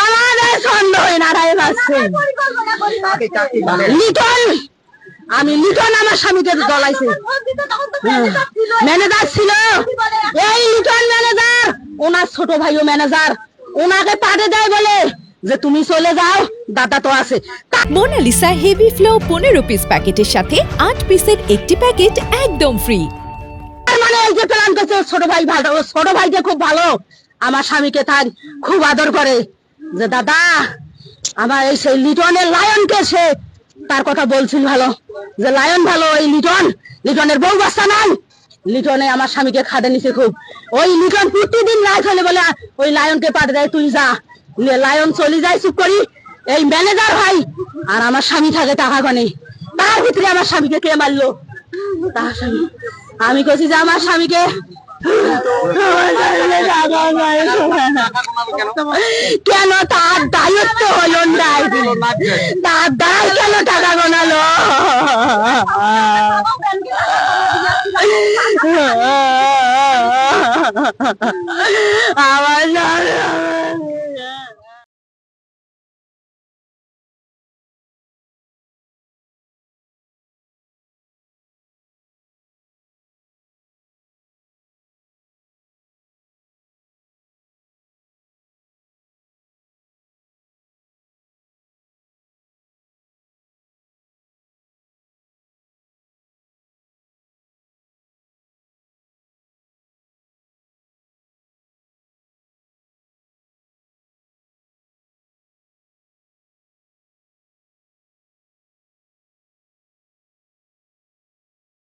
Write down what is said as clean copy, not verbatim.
আমাদের সন্দেহ নাড়াই যাচ্ছে লিটন। আমি লিটন আমার স্বামীকে জ্বলাইছি। ম্যানেজার ছিল এই লিটন ম্যানেজার, ওনার ছোট ভাইও ম্যানেজার, ওনাকে পাঠিয়ে দেয় বলে যে তুমি চলে যাও, দাদা তো আছে। মোনালিসা হেভি ফ্লো 15 পিস প্যাকেটের সাথে 8 পিসের একটি প্যাকেট একদম ফ্রি। মানে এই যে প্ল্যান করছে ছোট ভাই ভালো, ছোট ভাইকে খুব ভালো, আমার স্বামীকে তার খুব আদর করে যে দাদা আমার এই সেই লিটনের লায়নকে সে তার কথা বলছিল ভালো, যে লায়ন ভালো, ওই লিটনের বউ বাচ্চা নাই, লিটনে আমার স্বামীকে খাদে নিছে খুব। ওই লিটন প্রতিদিন রাত হলে বলে ওই লায়নকে পাঠিয়ে দেয় তুই যা, লায়ন চলে যায় চুপ করি। এই ম্যানেজার ভাই আর আমার স্বামী থাকে টাকা গনে, তার ভিতরে আমার স্বামীকে কে মারলো? তার স্বামী। আমি কইছি যে আমার স্বামীকে কেন তার দায়িত্ব হলো নাই, তার দ্বারাই কেন টাকা গোনালো? আমার